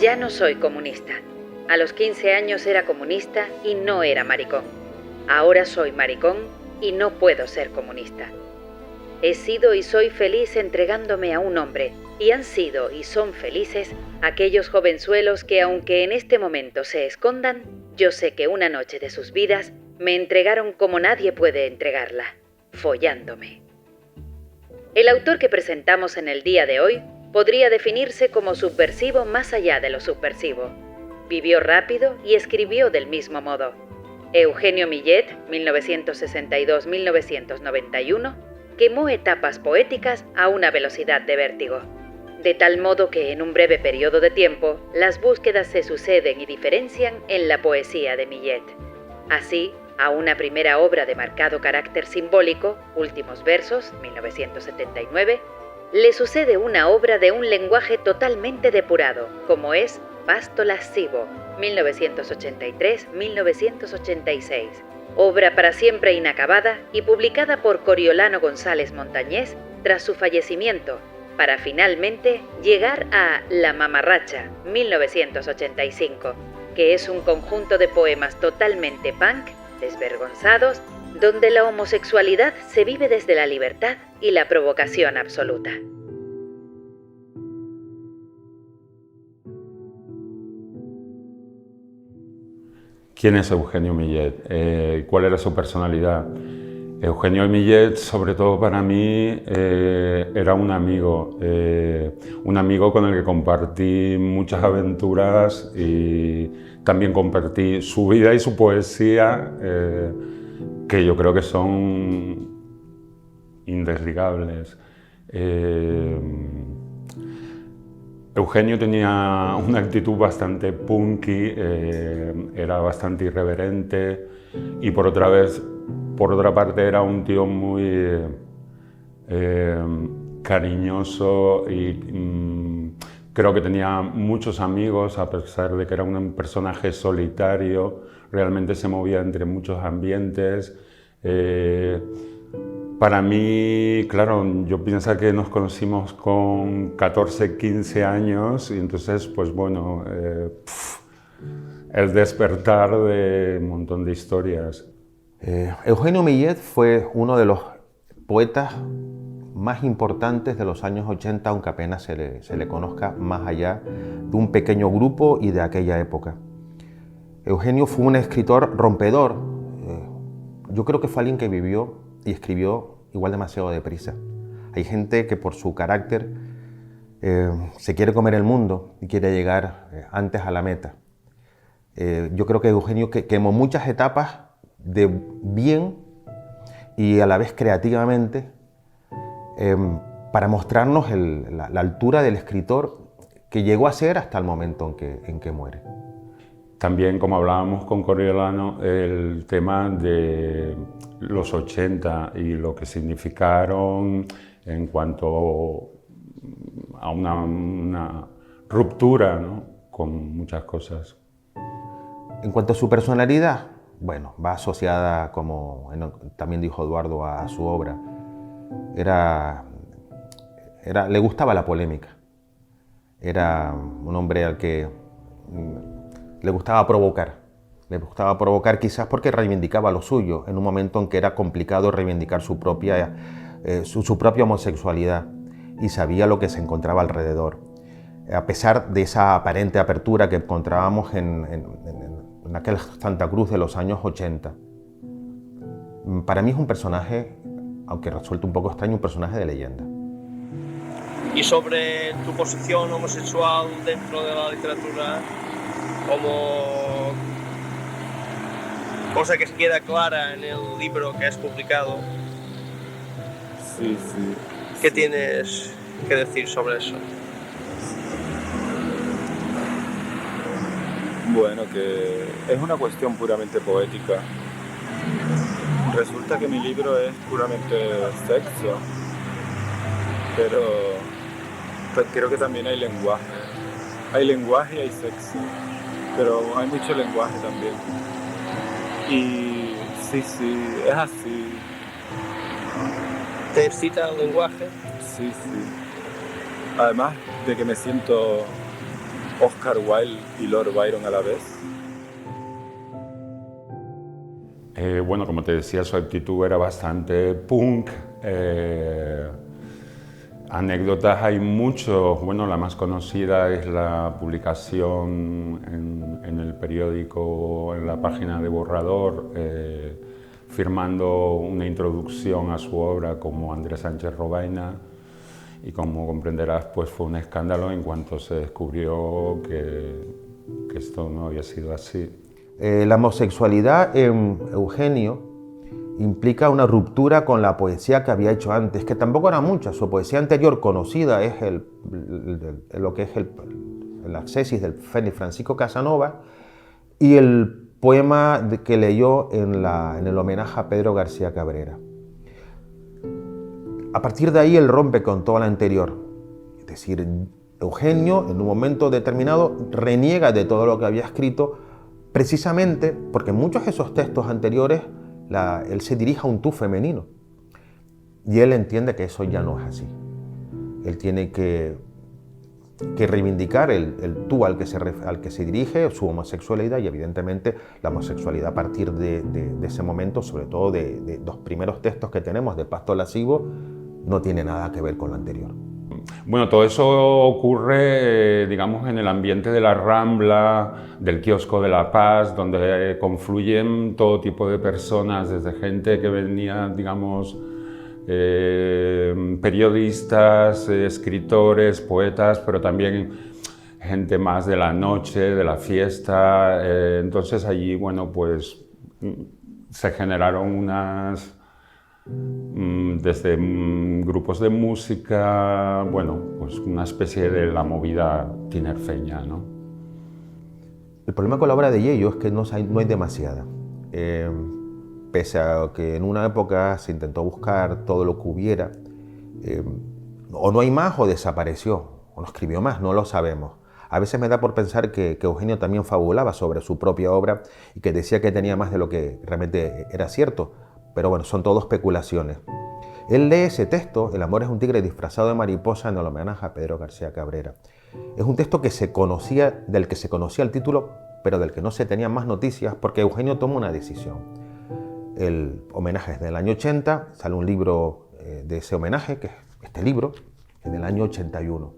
Ya no soy comunista. A los 15 años era comunista y no era maricón. Ahora soy maricón y no puedo ser comunista. He sido y soy feliz entregándome a un hombre, y han sido y son felices aquellos jovenzuelos que, aunque en este momento se escondan, yo sé que una noche de sus vidas me entregaron como nadie puede entregarla, follándome. El autor que presentamos en el día de hoy podría definirse como subversivo más allá de lo subversivo. Vivió rápido y escribió del mismo modo. Eugenio Millet, 1962-1991, quemó etapas poéticas a una velocidad de vértigo. De tal modo que en un breve periodo de tiempo, las búsquedas se suceden y diferencian en la poesía de Millet. Así, a una primera obra de marcado carácter simbólico, Últimos versos, 1979, le sucede una obra de un lenguaje totalmente depurado, como es Pasto lascivo, 1983-1986, obra para siempre inacabada y publicada por Coriolano González Montañés tras su fallecimiento, para finalmente llegar a La mamarracha, 1985, que es un conjunto de poemas totalmente punk, desvergonzados, donde la homosexualidad se vive desde la libertad y la provocación absoluta. ¿Quién es Eugenio Millet? ¿Cuál era su personalidad? Eugenio Millet, sobre todo para mí, era un amigo con el que compartí muchas aventuras y también compartí su vida y su poesía, que yo creo que son indesligables. Eugenio tenía una actitud bastante punky, era bastante irreverente y por otra parte era un tío muy cariñoso y creo que tenía muchos amigos, a pesar de que era un personaje solitario, realmente se movía entre muchos ambientes. Para mí, claro, yo pienso que nos conocimos con 14, 15 años y entonces, pues bueno, el despertar de un montón de historias. Eugenio Millet fue uno de los poetas más importantes de los años 80, aunque apenas se le conozca más allá de un pequeño grupo y de aquella época. Eugenio fue un escritor rompedor. Yo creo que fue alguien que vivió y escribió igual demasiado deprisa. Hay gente que por su carácter se quiere comer el mundo y quiere llegar antes a la meta. Yo creo que Eugenio quemó muchas etapas de bien y a la vez creativamente para mostrarnos la altura del escritor que llegó a ser hasta el momento en que muere. También, como hablábamos con Coriolano, el tema de los 80 y lo que significaron en cuanto a una ruptura, ¿no?, con muchas cosas. En cuanto a su personalidad, bueno, va asociada, como también dijo Eduardo, a su obra. Le gustaba la polémica. Era un hombre al que le gustaba provocar. Le gustaba provocar quizás porque reivindicaba lo suyo, en un momento en que era complicado reivindicar su propia homosexualidad y sabía lo que se encontraba alrededor. A pesar de esa aparente apertura que encontrábamos en aquel Santa Cruz de los años 80. Para mí es un personaje, aunque resulte un poco extraño, un personaje de leyenda. Y sobre tu posición homosexual dentro de la literatura, como cosa que queda clara en el libro que has publicado. Sí. ¿Qué tienes que decir sobre eso? Bueno, que es una cuestión puramente poética. Resulta que mi libro es puramente sexo, pero pues creo que también hay lenguaje. Hay lenguaje y hay sexo, pero hay mucho lenguaje también. Y sí, es así. ¿Te excita el lenguaje? Sí. Además de que me siento Oscar Wilde y Lord Byron a la vez? Bueno, como te decía, su actitud era bastante punk. Anécdotas hay muchos. Bueno, la más conocida es la publicación en el periódico, en la página de Borrador, firmando una introducción a su obra como Andrés Sánchez Robaina. Y como comprenderás, pues fue un escándalo en cuanto se descubrió que esto no había sido así. La homosexualidad en Eugenio implica una ruptura con la poesía que había hecho antes, que tampoco era mucha. Su poesía anterior conocida es lo que es el Accessis del Francisco Casanova y el poema que leyó en el homenaje a Pedro García Cabrera. A partir de ahí él rompe con todo lo anterior. Es decir, Eugenio en un momento determinado reniega de todo lo que había escrito, precisamente porque en muchos de esos textos anteriores él se dirige a un tú femenino. Y él entiende que eso ya no es así. Él tiene que reivindicar el tú al que se dirige, su homosexualidad, y evidentemente la homosexualidad a partir de ese momento, sobre todo de los primeros textos que tenemos de Pasto Lascivo, no tiene nada que ver con lo anterior. Bueno, todo eso ocurre, digamos, en el ambiente de la Rambla, del Kiosco de la Paz, donde confluyen todo tipo de personas, desde gente que venía, digamos, periodistas, escritores, poetas, pero también gente más de la noche, de la fiesta. Entonces allí, bueno, pues se generaron desde grupos de música, bueno, pues una especie de la movida tinerfeña, ¿no? El problema con la obra de Yello es que no hay demasiada. Pese a que en una época se intentó buscar todo lo que hubiera, o no hay más o desapareció, o no escribió más, no lo sabemos. A veces me da por pensar que Eugenio también fabulaba sobre su propia obra y que decía que tenía más de lo que realmente era cierto. Pero bueno, son todo especulaciones. Él lee ese texto, El amor es un tigre disfrazado de mariposa, en el homenaje a Pedro García Cabrera. Es un texto del que se conocía el título, pero del que no se tenían más noticias, porque Eugenio toma una decisión. El homenaje es del año 80, sale un libro de ese homenaje, que es este libro, en el año 81.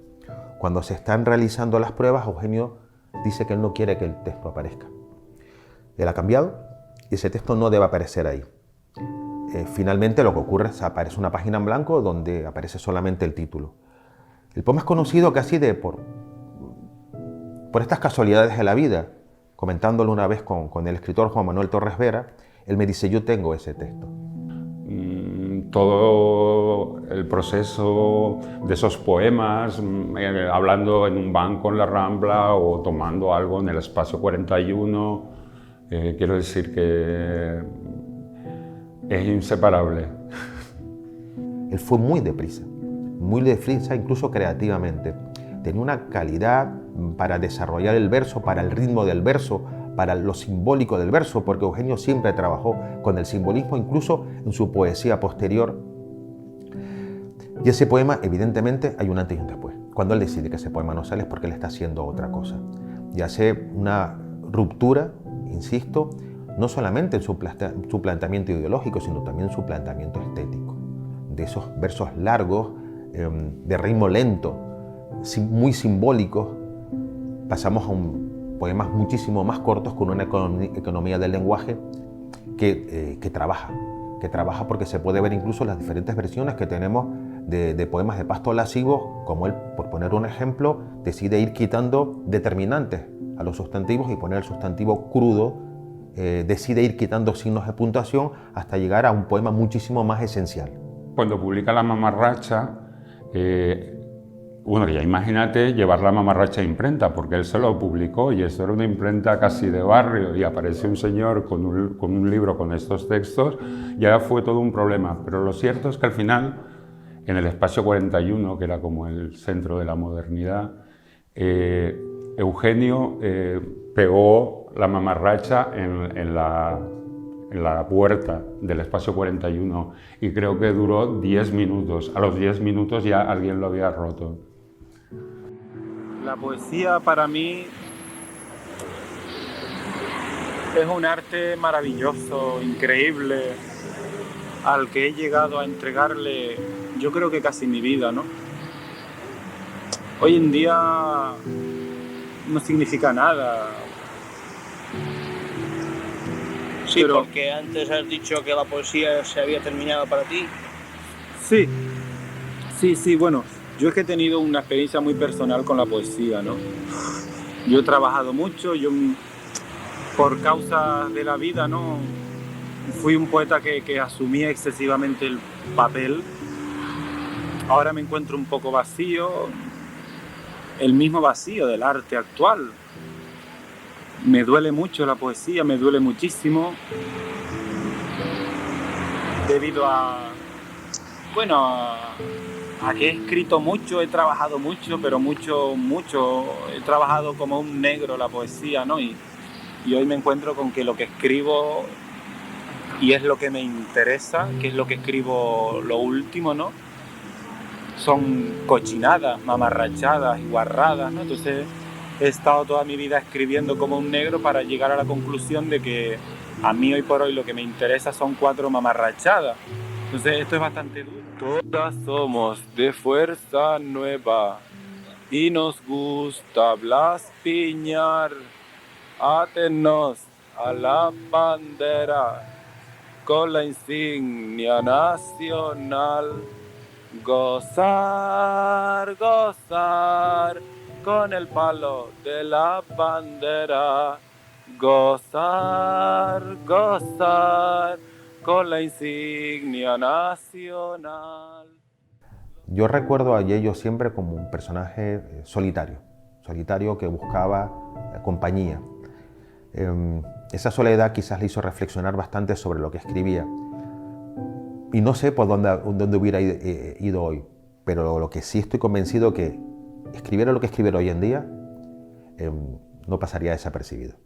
Cuando se están realizando las pruebas, Eugenio dice que él no quiere que el texto aparezca. Él ha cambiado y ese texto no debe aparecer ahí. Finalmente lo que ocurre es que aparece una página en blanco donde aparece solamente el título. El poema es conocido casi por estas casualidades de la vida. Comentándolo una vez con el escritor Juan Manuel Torres Vera, él me dice: yo tengo ese texto. Todo el proceso de esos poemas, hablando en un banco en la Rambla o tomando algo en el Espacio 41, quiero decir que es inseparable. Él fue muy deprisa, incluso creativamente. Tenía una calidad para desarrollar el verso, para el ritmo del verso, para lo simbólico del verso, porque Eugenio siempre trabajó con el simbolismo, incluso en su poesía posterior. Y ese poema, evidentemente, hay un antes y un después. Cuando él decide que ese poema no sale es porque él está haciendo otra cosa. Y hace una ruptura, insisto, no solamente en su planteamiento ideológico, sino también en su planteamiento estético. De esos versos largos, de ritmo lento, muy simbólicos, pasamos a poemas muchísimo más cortos con una economía del lenguaje que trabaja porque se puede ver incluso las diferentes versiones que tenemos de poemas de Pasto Lascivo, como él, por poner un ejemplo, decide ir quitando determinantes a los sustantivos y poner el sustantivo crudo. Decide ir quitando signos de puntuación hasta llegar a un poema muchísimo más esencial. Cuando publica La mamarracha, bueno, ya imagínate llevar La mamarracha a imprenta, porque él se lo publicó y eso era una imprenta casi de barrio, y aparece un señor con un libro con estos textos, ya fue todo un problema. Pero lo cierto es que al final, en el Espacio 41, que era como el centro de la modernidad, Eugenio pegó La mamarracha en la puerta del Espacio 41 y creo que duró 10 minutos. A los 10 minutos ya alguien lo había roto. La poesía para mí es un arte maravilloso, increíble, al que he llegado a entregarle, yo creo que casi mi vida, ¿no? Hoy en día no significa nada. Sí, pero porque antes has dicho que la poesía se había terminado para ti. sí, bueno, yo es que he tenido una experiencia muy personal con la poesía, ¿no? Yo he trabajado mucho, por causas de la vida, ¿no? Fui un poeta que asumía excesivamente el papel. Ahora me encuentro un poco vacío, el mismo vacío del arte actual. Me duele mucho la poesía, me duele muchísimo, debido a que he escrito mucho, he trabajado mucho, pero mucho, he trabajado como un negro la poesía, ¿no? Y hoy me encuentro con que lo que escribo, y es lo que me interesa, que es lo que escribo lo último, ¿no? Son cochinadas, mamarrachadas y guarradas, ¿no? Entonces he estado toda mi vida escribiendo como un negro para llegar a la conclusión de que a mí hoy por hoy lo que me interesa son 4 mamarrachadas. Entonces esto es bastante duro. Todas somos de fuerza nueva y nos gusta blaspiñar. Átenos a la bandera con la insignia nacional. Gozar, gozar con el palo de la bandera. Gozar, gozar con la insignia nacional. Yo recuerdo a Yello siempre como un personaje solitario que buscaba compañía. Esa soledad quizás le hizo reflexionar bastante sobre lo que escribía. Y no sé por dónde hubiera ido hoy, pero lo que sí estoy convencido que escribiera lo que escribiera hoy en día no pasaría desapercibido.